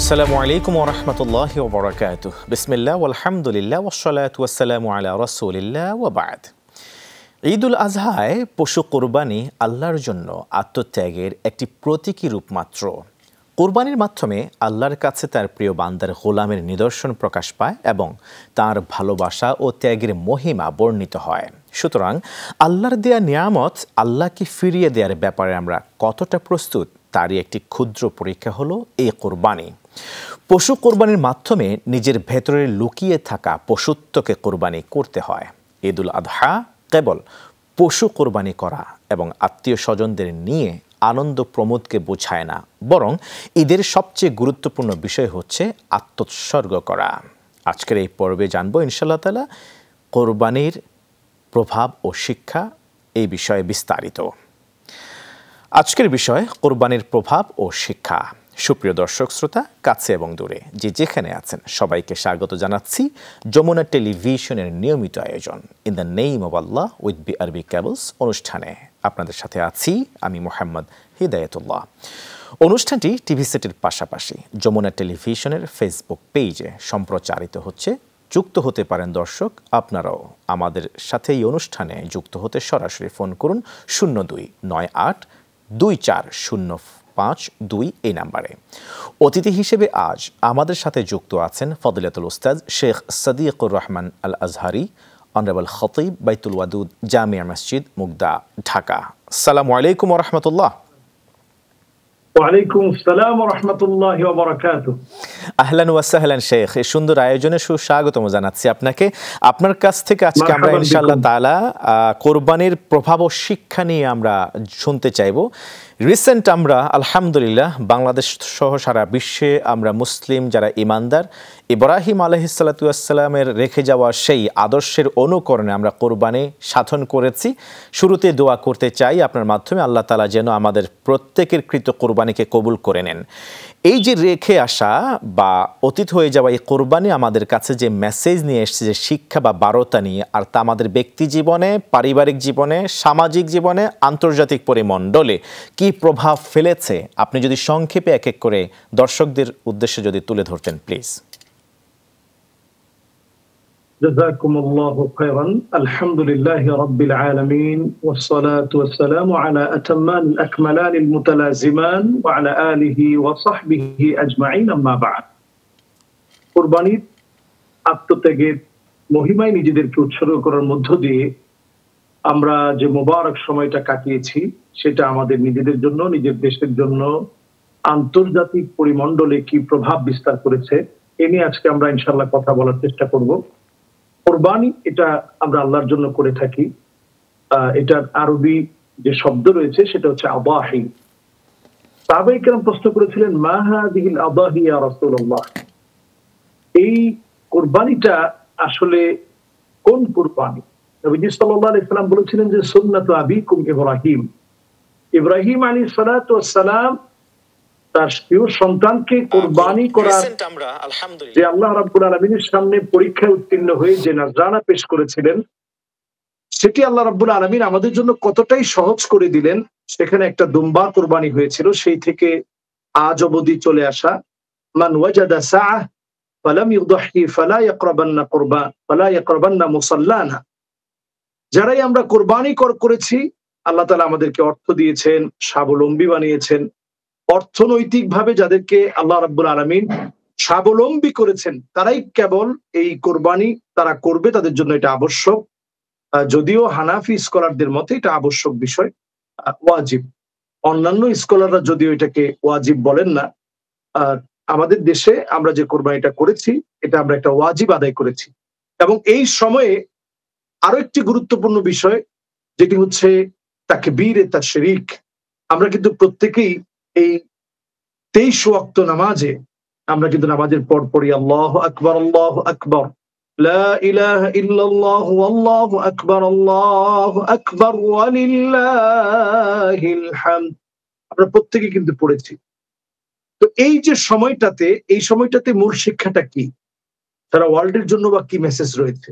আসসালামু আলাইকুম ওয়া রাহমাতুল্লাহি ওয়া বারাকাতুহু। বিসমিল্লাহ ওয়ালহামদুলিল্লাহ ওয়াসসালাতু ওয়াসসালামু আলা রাসূলিল্লাহ ওয়া বা'দ। ঈদুল আজহায় পশু কোরবানি আল্লাহর জন্য আত্মত্যাগের একটি প্রতীকী রূপ মাত্র। কোরবানির মাধ্যমে আল্লাহর কাছে তার প্রিয় বান্দার গোলামের নিদর্শন প্রকাশ পায় এবং তার ভালোবাসা ও ত্যাগের মহিমা বর্ণিত হয়। সুতরাং আল্লাহর দেয়া নিয়ামত আল্লাহকে ফিরিয়ে দেওয়ার ব্যাপারে আমরা কতটা প্রস্তুত তারই একটি ক্ষুদ্র পরীক্ষা হলো এই কোরবানি। পশু কোরবানির মাধ্যমে নিজের ভেতরে লুকিয়ে থাকা পশুত্বকে কোরবানি করতে হয়। ঈদুল আজহা কেবল পশু কোরবানি করা এবং আত্মীয় স্বজনদের নিয়ে আনন্দ প্রমোদকে বোঝায় না, বরং ঈদের সবচেয়ে গুরুত্বপূর্ণ বিষয় হচ্ছে আত্মোৎসর্গ করা। আজকের এই পর্বে জানবো ইনশাআল্লাহ তাআলা কোরবানির প্রভাব ও শিক্ষা এই বিষয়ে বিস্তারিত। আজকের বিষয় কোরবানির প্রভাব ও শিক্ষা। সুপ্রিয় দর্শক শ্রোতা, কাছে এবং দূরে যে যেখানে আছেন সবাইকে স্বাগত জানাচ্ছি যমুনা টেলিভিশনের নিয়মিত আয়োজন in the name of Allah with BRB cables অনুষ্ঠানে। আপনাদের সাথে আছি আমি মোহাম্মদ হিদায়াতুল্লাহ। অনুষ্ঠানটি টিভি সেটের পাশাপাশি যমুনা টেলিভিশনের ফেসবুক পেজে সম্প্রচারিত হচ্ছে। যুক্ত হতে পারেন দর্শক, আপনারাও আমাদের সাথে এই অনুষ্ঠানে যুক্ত হতে সরাসরি ফোন করুন 0298240552 এই নাম্বারে। অতিথি হিসেবে আজ আমাদের সাথে যুক্ত আছেন ফদিলাতুল উস্তাদ শেখ সাদিকুর রহমান আল আজহারি, অনারেবল খতিব বাইতুল ওয়াদুদ জামিয়া মসজিদ মুগদা, ঢাকা। আসসালামু আলাইকুম ওয়া রাহমাতুল্লাহ। ওয়ালাইকুম আসসালাম ওয়া রাহমাতুল্লাহি ওয়া বারাকাতুহু। আহলান ওয়া সাহলান শেখ, এই সুন্দর আয়োজনে সুস্বাগতম জানাচ্ছি আপনাকে। আপনার কাছ থেকে আজকে আমরা ইনশাআল্লাহ তাআলা কোরবানির প্রভাব ও শিক্ষা নিয়ে আমরা শুনতে চাইব। রিসেন্ট আমরা আলহামদুলিল্লাহ বাংলাদেশ সহ সারা বিশ্বে আমরা মুসলিম যারা ঈমানদার ইব্রাহিম আলাইহিসসালাতু ওয়াসসালামের রেখে যাওয়া সেই আদর্শের অনুকরণে আমরা কোরবানি সাধন করেছি। শুরুতে দোয়া করতে চাই আপনার মাধ্যমে আল্লাহ তাআলা যেন আমাদের প্রত্যেকের কৃত কোরবানিকে কবুল করে নেন। এই যে রেখে আসা বা অতীত হয়ে যাওয়া এই কোরবানি আমাদের কাছে যে মেসেজ নিয়ে এসেছে, যে শিক্ষা বা বার্তা নিয়ে, আর তা আমাদের ব্যক্তি জীবনে, পারিবারিক জীবনে, সামাজিক জীবনে, আন্তর্জাতিক পরিমণ্ডলে কি প্রভাব ফেলেছে, আপনি যদি সংক্ষেপে এক এক করে দর্শকদের উদ্দেশ্যে যদি তুলে ধরতেন প্লিজ। জাযাকুমুল্লাহু খায়রান। আলহামদুলিল্লাহি রাব্বিল আলামিন ওয়াস সালাতু ওয়াস সালামু আলা আতাম্মানিল আকমালানিল মুতালাজিমান ওয়া আলা আলিহি ওয়া সাহবিহি আজমাইন, আম্মা বা'দ। কুরবানির আত্মত্যাগের মহিমায় নিজেদেরকে উৎসর্গ করার মধ্য দিয়ে আমরা যে মোবারক সময়টা কাটিয়েছি সেটা আমাদের নিজেদের জন্য, নিজের দেশের জন্য, আন্তর্জাতিক পরিমণ্ডলে কি প্রভাব বিস্তার করেছে এ নিয়ে আজকে আমরা ইনশাআল্লাহ কথা বলার চেষ্টা করব। কোরবানি এটা আমরা আল্লাহর জন্য করে থাকি। এটার আরবি যে শব্দ রয়েছে সেটা হচ্ছে আদাহি। সাহাবায়ে কেরাম প্রশ্ন করেছিলেন, মা হাযিহিল আদাহি ইয়া রাসূলুল্লাহ, এই কোরবানিটা আসলে কোন কোরবানি? নবীজি সাল্লাল্লাহু আলাইহি সাল্লাম বলেছিলেন যে সুন্নাতু আবিকুম ইব্রাহিম। ইব্রাহিম আলাইহিস সালাতু ওয়াস সালাম তার প্রিয় সন্তানকে কোরবানি করার যে আল্লাহ রাব্বুল আলামিনের সামনে পরীক্ষায় উত্তীর্ণ হয়ে যে নাজরানা পেশ করেছিলেন, সেটি আল্লাহ রাব্বুল আলামিন আমাদের জন্য কতটাই সহজ করে দিলেন। সেখানে একটা দুম্বা কোরবানি হয়েছিল, সেই থেকে আজ অবধি চলে আসা মান ওয়াজাদা সাআহ ফালাম ইউদহি ফালা ইয়াকরাবান্না মুসাল্লানা। যারাই আমরা কোরবানি করেছি, আল্লাহ তাআলা আমাদেরকে অর্থ দিয়েছেন, স্বাবলম্বী বানিয়েছেন। অর্থনৈতিকভাবে যাদেরকে আল্লাহ রাব্বুল আলামিন স্বাবলম্বী করেছেন তারাই কেবল এই কোরবানি তারা করবে, তাদের জন্য এটা আবশ্যক। যদিও হানাফি স্কলারদের মতে এটা আবশ্যক বিষয়, ওয়াজিব। অন্যান্য স্কলাররা যদিও এটাকে ওয়াজিব বলেন না। আমাদের দেশে আমরা যে কোরবানিটা করেছি এটা আমরা একটা ওয়াজিব আদায় করেছি। এবং এই সময়ে আরো একটি গুরুত্বপূর্ণ বিষয় যেটি হচ্ছে তাকবীরে তাশরিক। আমরা কিন্তু প্রত্যেকেই এই 23 ওয়াক্ত নামাজে আমরা কিন্তু নামাজের পর পড়ি আল্লাহু আকবার, আল্লাহু আকবার, লা ইলাহা ইল্লাল্লাহু আল্লাহু আকবার ওয়া লিল্লাহিল হামদ। আমরা প্রত্যেকে কিন্তু পড়েছি। তো এই যে সময়টাতে মূল শিক্ষাটা কি, সারা ওয়ার্ল্ডের জন্য বা কি মেসেজ রয়েছে?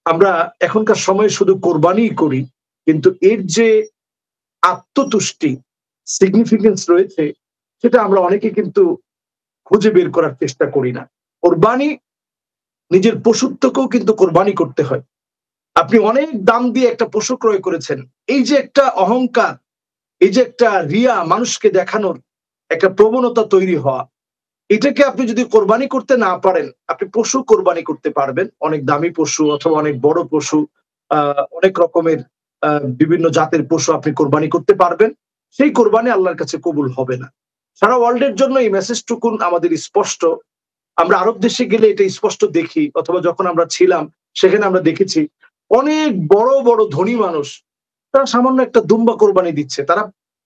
আমরা এখনকার সময়ে শুধু কোরবানি করি, কিন্তু এর যে আত্মতুষ্টি সিগনিফিকেন্স রয়েছে সেটা আমরা অনেকে কিন্তু খুঁজে বের করার চেষ্টা করি না। কোরবানি নিজের পশুত্বকেও কিন্তু কোরবানি করতে হয়। আপনি অনেক দাম দিয়ে একটা পশু ক্রয় করেছেন, এই যে একটা অহংকার, এই যে একটা রিয়া, মানুষকে দেখানোর একটা প্রবণতা তৈরি হওয়া, এটাকে আপনি যদি কোরবানি করতে না পারেন, আপনি পশু কোরবানি করতে পারবেন, অনেক দামি পশু অথবা অনেক বড় পশু, অনেক রকমের বিভিন্ন জাতের পশু আপনি কোরবানি করতে পারবেন, সেই কোরবানি আল্লাহর কাছে কবুল হবে না। সারা ওয়ার্ল্ডের জন্য এই মেসেজটুকুন আমাদের স্পষ্ট। আমরা আরব দেশে গেলে এটা স্পষ্ট দেখি, অথবা যখন আমরা ছিলাম সেখানে আমরা দেখেছি অনেক বড় বড় ধনী মানুষ তারা সামান্য একটা দুম্বা কোরবানি দিচ্ছে, তারা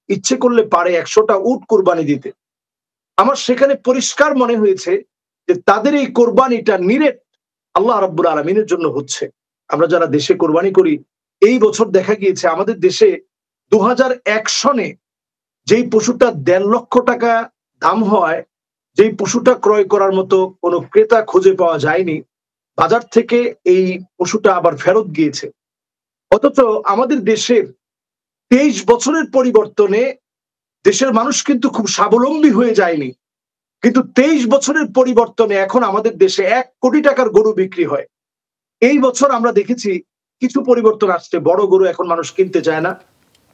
ইচ্ছে করলে পারে 100টা উট কোরবানি দিতে। আমার সেখানে পরিষ্কার মনে হয়েছে যে তাদের এই কোরবানিটা নিরেট আল্লাহ রাব্বুল আলামিনের জন্য হচ্ছে। আমরা যারা দেশে কোরবানি করি, এই বছর দেখা গিয়েছে আমাদের দেশে 2001 সনে যেই পশুটা 1.5 লক্ষ টাকা দাম হয়, যেই পশুটা ক্রয় করার মতো কোনো ক্রেতা খুঁজে পাওয়া যায়নি, বাজার থেকে এই পশুটা আবার ফেরত গিয়েছে। অথচ আমাদের দেশের 23 বছরের পরিবর্তনে দেশের মানুষ কিন্তু খুব স্বাবলম্বী হয়ে যায়নি, কিন্তু 23 বছরের পরিবর্তনে এখন আমাদের দেশে 1 কোটি টাকার গরু বিক্রি হয়। এই বছর আমরা দেখেছি কিছু পরিবর্তন আসছে, বড় গরু এখন মানুষ কিনতে চায় না।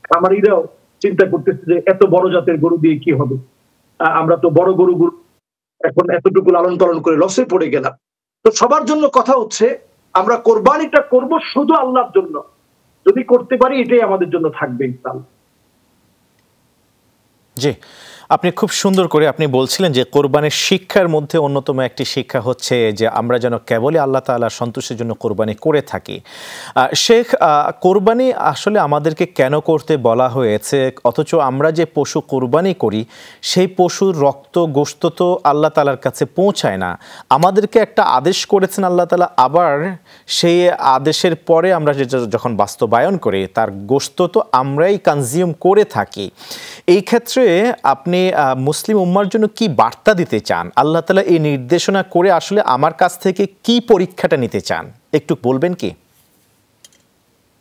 খামারিরাও চিন্তা করতেছে যে এত বড় জাতের গরু দিয়ে কি হবে, আমরা তো বড় গরু এখন এতটুকু লালন পালন করে লসে পড়ে গেলাম। তো সবার জন্য কথা হচ্ছে, আমরা কোরবানিটা করব শুধু আল্লাহর জন্য, যদি করতে পারি এটাই আমাদের জন্য থাকবে ইনশাআল্লাহ। জি, আপনি খুব সুন্দর করে আপনি বলছিলেন যে কোরবানির শিক্ষার মধ্যে অন্যতম একটি শিক্ষা হচ্ছে যে আমরা যেন কেবলই আল্লাহ তাআলার সন্তুষ্টির জন্য কোরবানি করে থাকি। শেখ, কোরবানি আসলে আমাদেরকে কেন করতে বলা হয়েছে, অথচ আমরা যে পশু কোরবানি করি সেই পশুর রক্ত গোশত তো আল্লাহ তাআলার কাছে পৌঁছায় না। আমাদেরকে একটা আদেশ করেছেন আল্লাহ তাআলা, আবার সেই আদেশের পরে আমরা যখন বাস্তবায়ন করি তার গোশত তো আমরাই কনজিউম করে থাকি। এই ক্ষেত্রে আপনি মুসলিম উম্মার জন্য কি বার্তা দিতে চান? আল্লাহ তাআলা এই নির্দেশনা করে আসলে আমার কাছ থেকে কি পরীক্ষাটা নিতে চান, একটু বলবেন কি?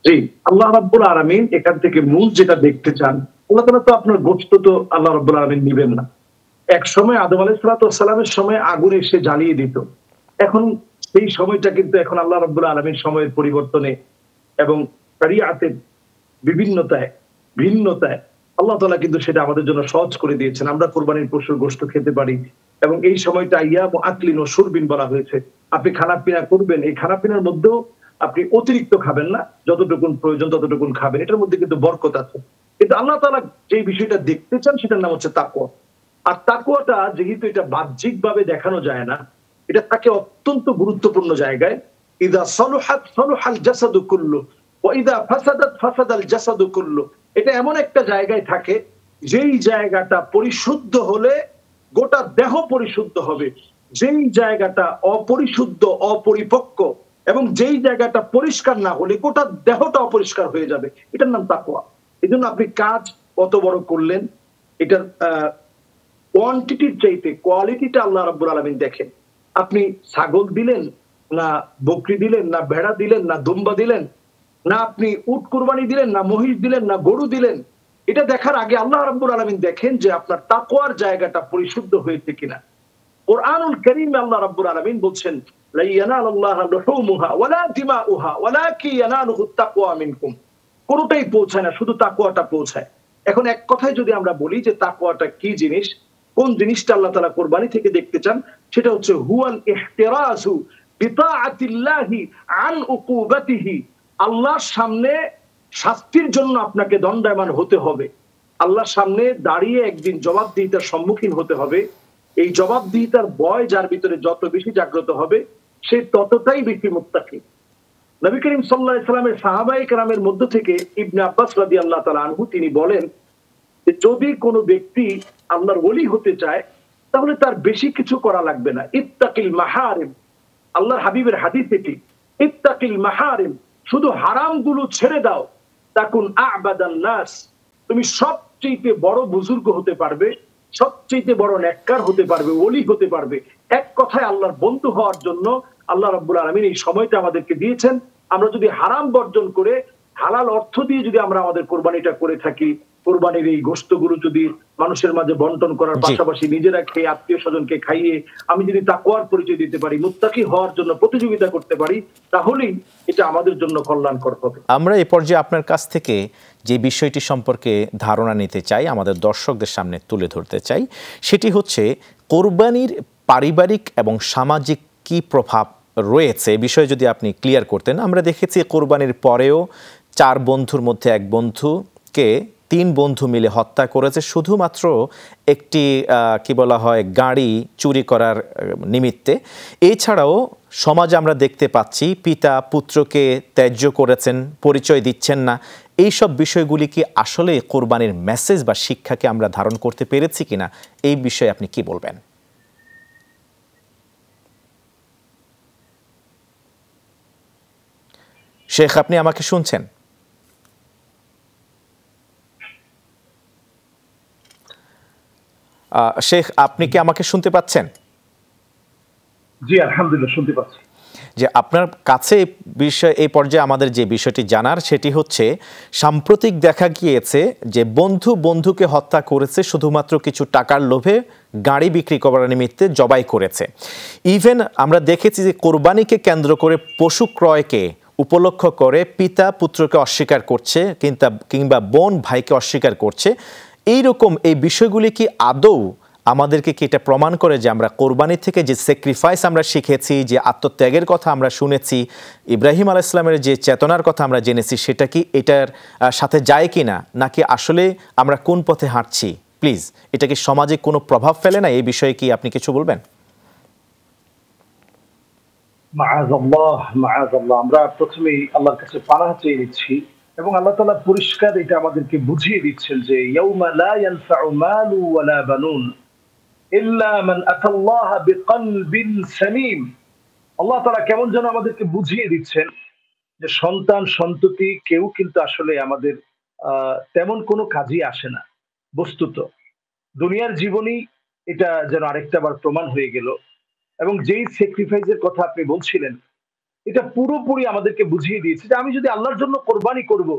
জি, আল্লাহ রাব্বুল আলামিন এখান থেকে মূল যেটা দেখতে চান, আল্লাহ তাআলা তো আপনার গোশত তো আল্লাহ রাব্বুল আলামিন নিবেন না। এক সময় আদম আলাইহিস সালামের সময় আগুন এসে জ্বালিয়ে দিত, এখন সেই সময়টা কিন্তু এখন আল্লাহ রাব্বুল আলামিন সময়ের পরিবর্তনে এবং শরিয়াতের বিভিন্নতায় ভিন্নতায় আল্লাহ তাআলা কিন্তু সেটা আমাদের জন্য সহজ করে দিয়েছেন। আমরা কোরবানির পশুর গোশত খেতে পারি, এবং এই সময়টা ইয়ামু আকলিন ও শুরবিন বলা হয়েছে। আপনি খানাপিনা করবেন, এই খানাপিনার মধ্যেও আপনি অতিরিক্ত খাবেন না, যতটুকুন প্রয়োজন ততটুকুন খাবেন, এটার মধ্যে কিন্তু বরকত আছে। কিন্তু আল্লাহ তাআলা যে বিষয়টা দেখতে চান সেটার নাম হচ্ছে তাকওয়া। আর তাকওয়াটা যেহেতু এটা বাহ্যিক ভাবে দেখানো যায় না, এটা থাকে অত্যন্ত গুরুত্বপূর্ণ জায়গায়। ইযা সালুহাত সালুহাল জাসাদু কুল্লু ওয়া ইযা ফাসাদাত ফাসাদাল জাসাদু কুল্লু। এটা এমন একটা জায়গায় থাকে যেই জায়গাটা পরিশুদ্ধ হলে গোটা দেহ পরিশুদ্ধ হবে, যেই জায়গাটা অপরিশুদ্ধ অপরিপক্ক এবং যেই জায়গাটা পরিষ্কার না হলে গোটা দেহটা অপরিষ্কার হয়ে যাবে, এটার নাম তাকওয়া। এজন্য আপনি কাজ কত বড় করলেন, এটার কোয়ান্টিটির চাইতে কোয়ালিটিটা আল্লাহ রাব্বুল আলামিন দেখেন। আপনি ছাগল দিলেন না বকরি দিলেন না ভেড়া দিলেন না দুম্বা দিলেন, না আপনি উট কুরবানি দিলেন না মহিষ দিলেন না গরু দিলেন, এটা দেখার আগে আল্লাহ রাব্বুল আলামিন দেখেন যে আপনার তাকওয়ার জায়গাটা পরিশুদ্ধ হয়েছে কিনা। কুরআনুল কারীমে আল্লাহ রাব্বুল আলামিন বলছেন, লা ইয়ানালুল্লাহা লুহুমুহা ওয়ালা দিমাউহা ওয়ালাকিন ইয়ানালুহুত তাকওয়া মিনকুম। কোনটাই পৌঁছায় না, শুধু তাকওয়াটা পৌঁছায়। এখন এক কথায় যদি আমরা বলি যে তাকওয়াটা কি জিনিস, কোন জিনিসটা আল্লাহ তাআলা কুরবানি থেকে দেখতে চান, সেটা হচ্ছে হুয়াল ইহতিরাজু বিতাআতিল্লাহি আন উকুবাতিহি। আল্লাহর সামনে শাস্তির জন্য আপনাকে দণ্ডায়মান হতে হবে, আল্লাহর সামনে দাঁড়িয়ে একদিন জবাবদিহিতার সম্মুখীন হতে হবে। এই জবাবদিহিতার ভয় যার ভিতরে যত বেশি জাগ্রত হবে সে ততটাই বেশি মুত্তাকি। নবী করিম সাল্লাল্লাহু আলাইহি সাল্লামের সাহাবায়ে কেরামের মধ্য থেকে ইবনে আব্বাস রাদিয়াল্লাহু তাআলা আনহু তিনি বলেন যে যদি কোনো ব্যক্তি আল্লাহর ওলি হতে চায় তাহলে তার বেশি কিছু করা লাগবে না। ইত্তাকিল মাহারিম, আল্লাহর হাবিবের হাদিস এটি, ইত্তাকিল মাহারিম, শুধু হারামগুলো ছেড়ে দাও, তাকুন আ'বাদান নাস, তুমি সবচেয়ে বড় বুজুর্গ হতে পারবে, সবচেয়ে বড় নেককার হতে পারবে, ওলি হতে পারবে। এক কথায় আল্লাহর বন্ধু হওয়ার জন্য আল্লাহ রাব্বুল আলামিন এই সময়টা আমাদেরকে দিয়েছেন। আমরা যদি হারাম বর্জন করে হালাল অর্থ দিয়ে যদি আমরা আমাদের কোরবানিটা করে থাকি, কোরবানির এই গোশতগুলো যদি মানুষের মাঝে বন্টন করার পাশাপাশি নিজেরা খেয়ে আত্মীয় স্বজনকে খাইয়ে আমি যদি তাকওয়ার পরিচয় দিতে পারি, মুত্তাকি হওয়ার জন্য প্রতিযোগিতা করতে পারি, তাহলেই এটা আমাদের জন্য কল্যাণকর হবে। আমরা এই পর্যায়ে আপনার কাছ থেকে যে বিষয়টি সম্পর্কে ধারণা নিতে চাই, আমাদের দর্শকদের সামনে তুলে ধরতে চাই, সেটি হচ্ছে কোরবানির পারিবারিক এবং সামাজিক কি প্রভাব রয়েছে, এই বিষয়ে যদি আপনি ক্লিয়ার করতেন। আমরা দেখেছি কোরবানির পরেও 4 বন্ধুর মধ্যে এক বন্ধুকে 3 বন্ধু মিলে হত্যা করেছে শুধুমাত্র একটি কি বলা হয় গাড়ি চুরি করার নিমিত্তে। এছাড়াও সমাজে আমরা দেখতে পাচ্ছি পিতা পুত্রকে ত্যায্য করেছেন, পরিচয় দিচ্ছেন না। এই সব বিষয়গুলি কি আসলে কোরবানির মেসেজ বা শিক্ষাকে আমরা ধারণ করতে পেরেছি কিনা, এই বিষয়ে আপনি কি বলবেন? শেখ, আপনি আমাকে শুনছেন? শেখ, আপনি কি আমাকে শুনতে পাচ্ছেন? জি, আলহামদুলিল্লাহ শুনতে পাচ্ছি। যে আপনার কাছে এই পর্যায়ে আমাদের যে বিষয়টি জানার সেটি হচ্ছে, সাম্প্রতিক দেখা গিয়েছে যে বন্ধু বন্ধুকে হত্যা করেছে শুধুমাত্র কিছু টাকার লোভে, গাড়ি বিক্রি করার নিমিত্তে জবাই করেছে। ইভেন আমরা দেখেছি যে কোরবানিকে কেন্দ্র করে পশু ক্রয়কে উপলক্ষ করে পিতা পুত্রকে অস্বীকার করছে, কিংবা বোন ভাইকে অস্বীকার করছে। এইরকম এই বিষয়গুলি কি আদৌ আমাদেরকে কি এটা প্রমাণ করে যে আমরা কোরবানি থেকে যে স্যাক্রিফাইস আমরা শিখেছি, যে আত্মত্যাগের কথা আমরা শুনেছি, ইব্রাহিম আলাইহিস সালামের যে চেতনার কথা আমরা জেনেছি, সেটা কি এটার সাথে যায় কি না, নাকি আসলে আমরা কোন পথে হাঁটছি? প্লিজ, এটা কি সমাজে কোনো প্রভাব ফেলে না? এই বিষয়ে কি আপনি কিছু বলবেন? মাআযাল্লাহ, মাআযাল্লাহ। আমরা প্রথমেই আল্লাহর কাছে পানাহ চেয়ে নিচ্ছি এবং আল্লাহ তাআলা পরিষ্কার এটা আমাদেরকে বুঝিয়ে দিচ্ছেন যে ইয়াউমা লা ইয়ানফাউ মালু ওয়ালা বানুন ইল্লা মান আতাল্লাহা বিকলবিন সালিম। আল্লাহ তাআলা কেমন যেন আমাদেরকে বুঝিয়ে দিচ্ছেন যে সন্তান সন্ততি কেউ কিন্তু আসলে আমাদের তেমন কোনো কাজই আসে না। বস্তুত দুনিয়ার জীবনেই এটা যেন আরেকটা বার প্রমাণ হয়ে গেল। এবং যেই স্যাক্রিফাইসের কথা আপনি বলছিলেন, এটা পুরোপুরি আমাদেরকে বুঝিয়ে দিয়েছে যে আমি যদি আল্লাহর জন্য কোরবানি করব,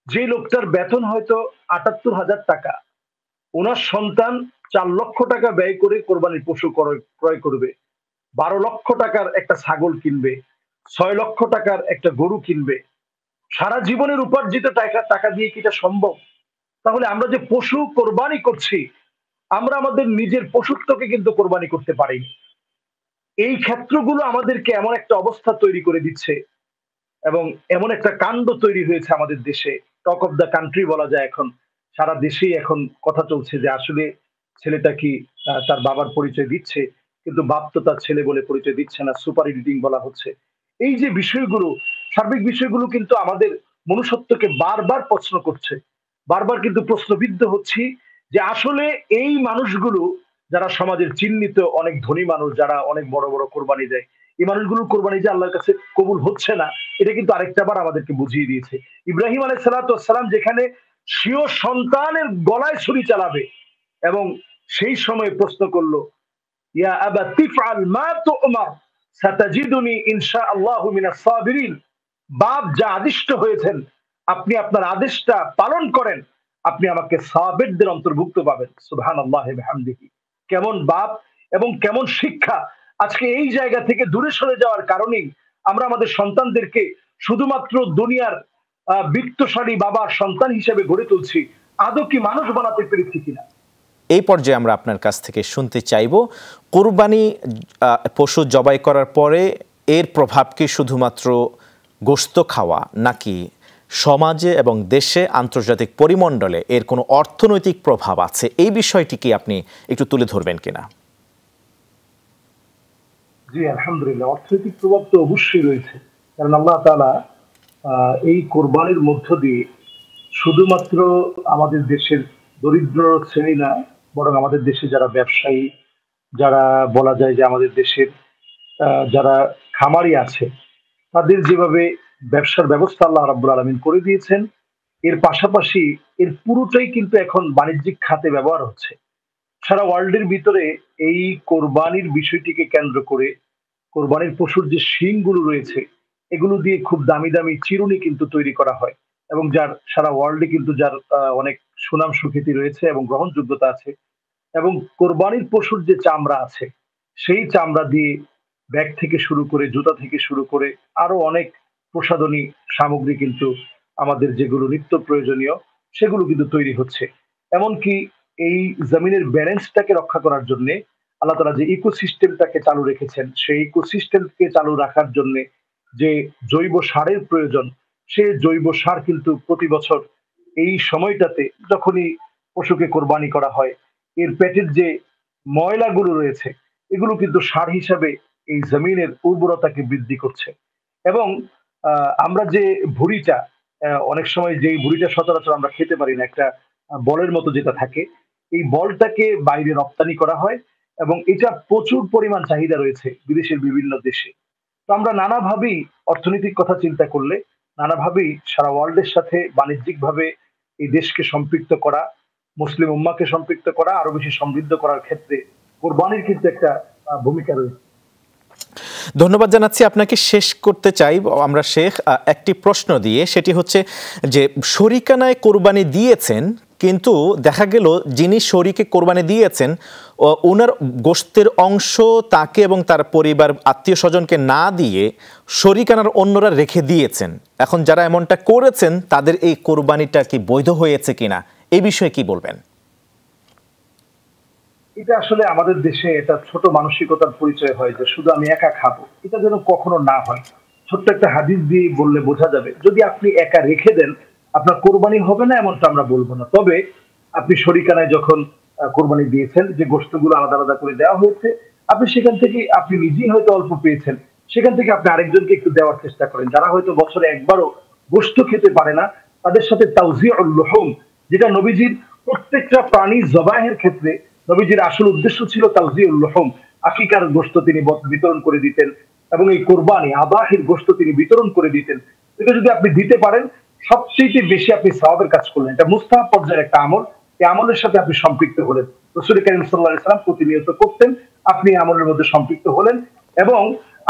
যে লোকটার বেতন হয়তো ৭৮,০০০ টাকা, ওনার সন্তান ৪ লক্ষ টাকা ব্যয় করে কোরবানির পশু ক্রয় করবে, ১২ লক্ষ টাকার একটা ছাগল কিনবে, ৬ লক্ষ টাকার একটা গরু কিনবে, সারা জীবনের উপার্জিত টাকা দিয়ে কি এটা সম্ভব? তাহলে আমরা যে পশু কোরবানি করছি, আমরা আমাদের নিজের পশুত্বকে কিন্তু কোরবানি করতে পারিনি। এই ক্ষেত্রগুলো আমাদেরকে এমন একটা অবস্থা তৈরি করে দিচ্ছে এবং এমন একটা কাণ্ড তৈরি হয়েছে আমাদের দেশে, টক অফ দ্য কান্ট্রি বলা যায়। এখন সারা দেশেই এখন কথা চলছে যে আসলে ছেলেটা কি তার বাবার পরিচয় দিচ্ছে, কিন্তু বাপ তো তার ছেলে বলে পরিচয় দিচ্ছে না, সুপার এডিটিং বলা হচ্ছে। এই যে বিষয়গুলো, সার্বিক বিষয়গুলো কিন্তু আমাদের মনুষ্যত্বকে বারবার প্রশ্ন করছে। বারবার কিন্তু প্রশ্নবিদ্ধ হচ্ছি যে আসলে এই মানুষগুলো যারা সমাজের চিহ্নিত অনেক ধনী মানুষ, যারা অনেক বড় বড় কোরবানি দেয়, এই মানুষগুলোর কোরবানি যে আল্লাহর কাছে কবুল হচ্ছে না, এটা কিন্তু আরেকটা বার আমাদেরকে বুঝিয়ে দিয়েছে। ইব্রাহিম আলাইহিস সালাম যেখানে স্বীয় সন্তানের গলায় ছুরি চালাবে এবং সেই সময় প্রশ্ন করলো, ইয়া আবা তিফআল মা তু'মার সাতাজিদুনি ইনশাআল্লাহু মিনাস সাবিরিন। বাপ যা আদিষ্ট হয়েছেন, আপনি আপনার আদেশটা পালন করেন, আপনি আমাকে সাবিরদের অন্তর্ভুক্ত পাবেন। সুবহানাল্লাহি ওয়া বিহামদিহি। কেমন বাপ এবং কেমন শিক্ষা! আজকে এই জায়গা থেকে দূরে সরে যাওয়ার কারণেই আমরা আমাদের সন্তানদেরকে শুধুমাত্র দুনিয়ার বিত্তশালী বাবার সন্তান হিসেবে গড়ে তুলছি। আদৌ কি মানুষ বানাতে পেরেছি কিনা? এই পর্যায়ে আমরা আপনার কাছ থেকে শুনতে চাইব, কুরবানি পশু জবাই করার পরে এর প্রভাব কি শুধুমাত্র গোশত খাওয়া, নাকি সমাজে এবং দেশে আন্তর্জাতিক পরিমণ্ডলে এর কোনো অর্থনৈতিক প্রভাব আছে? এই বিষয়টি কি আপনি একটু তুলে ধরবেন কিনা? জি, আলহামদুলিল্লাহ। অর্থনৈতিক প্রভাব তো অবশ্যই রয়েছে, কারণ আল্লাহ তাআলা এই কোরবানির মধ্য দিয়ে শুধুমাত্র আমাদের দেশের দরিদ্র শ্রেণী না, বরং আমাদের দেশে যারা ব্যবসায়ী, যারা বলা যায় যে আমাদের দেশের যারা খামারি আছে, তাদের যেভাবে ব্যবসার ব্যবস্থা আল্লাহ রাব্বুল আলামিন করে দিয়েছেন, এর পাশাপাশি এর পুরোটাই কিন্তু এখন বাণিজ্যিক খাতে ব্যবহার হচ্ছে। সারা ওয়ার্ল্ডের ভিতরে এই কোরবানির বিষয়টিকে কেন্দ্র করে কোরবানির পশুর যে শিংগুলো রয়েছে, এগুলো দিয়ে খুব দামি দামি চিরুনি কিন্তু তৈরি করা হয়। এবং যার সারা ওয়ার্ল্ডে কিন্তু যার অনেক সুনাম সুখ্যাতি রয়েছে এবং গ্রহণযোগ্যতা আছে। এবং কোরবানির পশুর যে চামড়া আছে সেই চামড়া দিয়ে ব্যাগ থেকে শুরু করে, জুতা থেকে শুরু করে আরো অনেক প্রসাধনী সামগ্রী কিন্তু আমাদের যেগুলো নিত্য প্রয়োজনীয় সেগুলো কিন্তু তৈরি হচ্ছে। এমনকি এই জমিনের ব্যালেন্সটাকে রক্ষা করার জন্য আল্লাহ তাআলা যে ইকোসিস্টেমটাকে চালু রেখেছেন, সেই ইকোসিস্টেমকে চালু রাখার জন্য যে জৈব সারের প্রয়োজন, সেই জৈব সার কিন্তু প্রতি বছর এই সময়টাতে যখনই পশুকে কোরবানি করা হয়, এর পেটের যে ময়লাগুলো রয়েছে এগুলো কিন্তু সার হিসাবে এই জমিনের উর্বরতাকে বৃদ্ধি করছে। এবং আমরা যে ভুঁড়িটা, অনেক সময় যেই ভুঁড়িটা সচরাচর আমরা খেতে পারি না, একটা বলের মতো যেটা থাকে, এই বলটাকে বাইরে রপ্তানি করা হয় এবং এটা প্রচুর পরিমাণ চাহিদা রয়েছে বিদেশের বিভিন্ন দেশে। তো আমরা নানাভাবেই অর্থনৈতিক কথা চিন্তা করলে নানাভাবেই সারা ওয়ার্ল্ডের সাথে বাণিজ্যিকভাবে এই দেশকে সম্পৃক্ত করা, মুসলিম উম্মাকে সম্পৃক্ত করা, আরো বেশি সমৃদ্ধ করার ক্ষেত্রে কোরবানির কিন্তু একটা ভূমিকা রয়েছে। ধন্যবাদ জানাচ্ছি আপনাকে। শেষ করতে চাই আমরা শেখ একটি প্রশ্ন দিয়ে, সেটি হচ্ছে যে শরিকানায় কোরবানি দিয়েছেন কিন্তু দেখা গেল যিনি শরীকে কোরবানি দিয়েছেন ওনার গোশতের অংশ তাকে এবং তার পরিবার আত্মীয় স্বজনকে না দিয়ে শরিকানার অন্যরা রেখে দিয়েছেন। এখন যারা এমনটা করেছেন তাদের এই কোরবানিটা কি বৈধ হয়েছে কিনা, এই বিষয়ে কি বলবেন? এটা আসলে আমাদের দেশে এটা ছোট মানসিকতার পরিচয় হয় যে শুধু আমি একা খাবো, এটা যেন কখনো না হয়। ছোট্ট একটা হাদিস দিয়ে বললে বোঝা যাবে, যদি আপনি একা রেখে দেন আপনার কোরবানি হবে না এমনটা আমরা বলবো না। তবে আপনি শরিকানায় যখন কোরবানি দিয়েছেন, যে গোশতগুলো আলাদা আলাদা করে দেওয়া হয়েছে, আপনি সেখান থেকে আপনি নিজেই হয়তো অল্প পেয়েছেন, সেখান থেকে আপনি আরেকজনকে একটু দেওয়ার চেষ্টা করেন। যারা হয়তো বছরে একবারও গোশত খেতে পারে না তাদের সাথে তাওজিউল লুহুম, যেটা নবীজির প্রত্যেকটা প্রাণী জবাহের ক্ষেত্রে নবীজির আসল উদ্দেশ্য ছিল তাওজিউল লুহুম, আকিকার গোশত তিনি বিতরণ করে দিতেন এবং এই কোরবানি আদাহির গোশত তিনি বিতরণ করে দিতেন। এটা যদি আপনি দিতে পারেন সবচেয়ে বেশি আপনি সওয়াবের কাজ করলেন। এটা মুস্তাহাব পর্যায়ের একটা আমল, এই আমলের সাথে আপনি সম্পৃক্ত হলেন। রাসূল কারীম সাল্লাল্লাহু আলাইহি ওয়াসাল্লাম প্রতিনিয়ত করতেন, আপনি আমলের মধ্যে সম্পৃক্ত হলেন এবং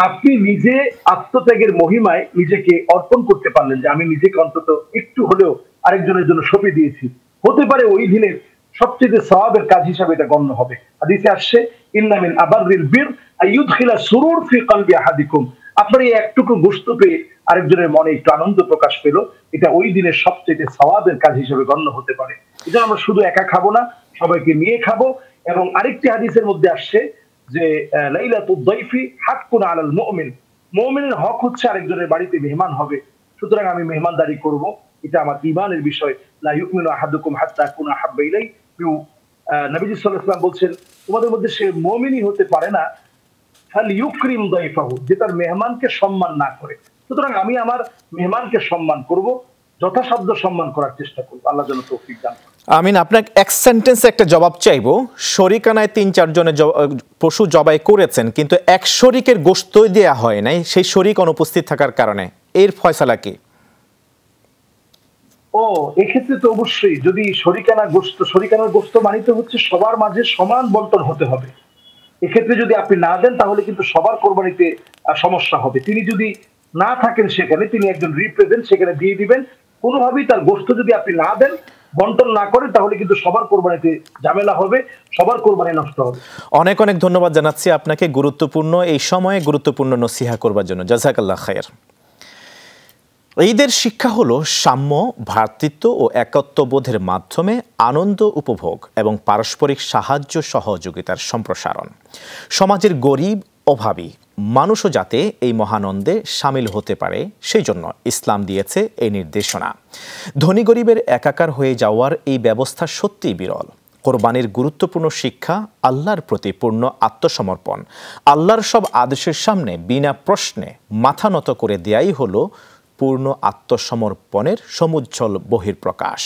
আপনি নিজে আত্মত্যাগের মহিমায় নিজেকে অর্পণ করতে পারলেন যে আমি নিজেকে অন্তত একটু হলেও আরেকজনের জন্য সঁপে দিয়েছি। হতে পারে ওই দিনের সবচেয়ে সওয়াবের কাজ হিসাবে এটা গণ্য হবে। হাদিসে আসছে ইন্না মিন আবাররিল বির আইয়ুদখিলা সুরুর ফি কলবি আহাদিকুম, আপনার এই একটুকু গোশত পেয়ে আরেকজনের মনে একটু আনন্দ প্রকাশ পেল, এটা ওই দিনের সবচেয়ে সওয়াবের কাজ হিসেবে গণ্য হতে পারে। এটা আমরা শুধু একা খাবো না, সবাইকে নিয়ে খাবো। এবং আরেকটি হাদিসের মধ্যে আসছে যে লাইলাতুদ দাইফি হাক্কুন আলাল মুমিন, মুমিনের হক হচ্ছে আরেকজনের বাড়িতে মেহমান হবে। সুতরাং আমি মেহমানদারি করব, এটা আমার ঈমানের বিষয়। লা ইউমিনু আহাদুকুম হাত্তা আকুনা হাব্বা ইলাইহি। নবীজি সাল্লাল্লাহু আলাইহি ওয়াসাল্লাম বলছেন তোমাদের মধ্যে সে মুমিনই হতে পারে না ফালইউকরিম দাইফাহু, যে তার মেহমানকে সম্মান না করে। সুতরাং আমি আমার মেহমানকে সম্মান করব, যথাসাধ্য সম্মান করার চেষ্টা করব। আল্লাহ যেন তৌফিক দান করেন। আমিন। আপনাকে এক সেন্টেন্সে একটা জবাব চাইবো। শরিকানায় ৩-৪ জনের পশু জবাই করেছেন কিন্তু এক শরিকের গোশত দেয়া হয় নাই, সেই শরিক অনুপস্থিত থাকার কারণে, এর ফয়সালা কি? এক্ষেত্রে তো অবশ্যই যদি শরিকানার গোশত মানিতে হচ্ছে সবার মাঝে সমান বন্টন হতে হবে। এক্ষেত্রে যদি আপনি না দেন তাহলে কিন্তু সবার কোরবানিতে সমস্যা হবে। তিনি যদি না থাকেন সেখানে, তিনি একজন রিপ্রেজেন্ট সেখানে দিয়ে দিবেন। কোনোভাবেই তার গোশত যদি আপনি না দেন, বন্টন না করেন, তাহলে কিন্তু সবার কোরবানিতে ঝামেলা হবে, সবার কোরবানি নষ্ট হবে। অনেক অনেক ধন্যবাদ জানাচ্ছি আপনাকে গুরুত্বপূর্ণ এই সময়ে গুরুত্বপূর্ণ নসিহা করবার জন্য। জাযাকাল্লাহ খায়ের। ঈদের শিক্ষা হলো সাম্য, ভ্রাতৃত্ব ও একত্ববোধের মাধ্যমে আনন্দ উপভোগ এবং পারস্পরিক সাহায্য সহযোগিতার সম্প্রসারণ। সমাজের গরিব অভাবী মানুষও যাতে এই মহানন্দে সামিল হতে পারে সেই জন্য ইসলাম দিয়েছে এই নির্দেশনা। ধনী গরিবের একাকার হয়ে যাওয়ার এই ব্যবস্থা সত্যিই বিরল। কোরবানির গুরুত্বপূর্ণ শিক্ষা আল্লাহর প্রতি পূর্ণ আত্মসমর্পণ। আল্লাহর সব আদেশের সামনে বিনা প্রশ্নে মাথা নত করে দেয়াই হলো পূর্ণ আত্মসমর্পণের সমুজ্জ্বল বহির্প্রকাশ।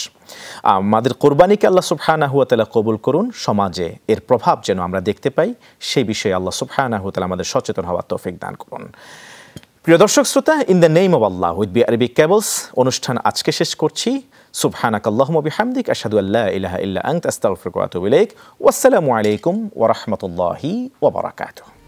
আমাদের কোরবানিকে আল্লাহ সুবহানাহু ওয়া তাআলা কবুল করুন। সমাজে এর প্রভাব যেন আমরা দেখতে পাই, সেই বিষয়ে আল্লাহ সুবহানাহু ওয়া তাআলা আমাদের সচেতন হওয়ার তৌফিক দান করুন। প্রিয় দর্শক শ্রোতা, in the name of Allah with বি আরবিক কেবলস অনুষ্ঠান আজকে শেষ করছি। সুবহানাকাল্লাহুম্মা বিহামদিক আশহাদু আল্লা ইলাহা ইল্লা আনতা আস্তাগফিরুকা ওয়া আতুবু ইলাইক। ওয়াসসালামু আলাইকুম ওয়া রাহমাতুল্লাহি ওয়া বারাকাতুহু।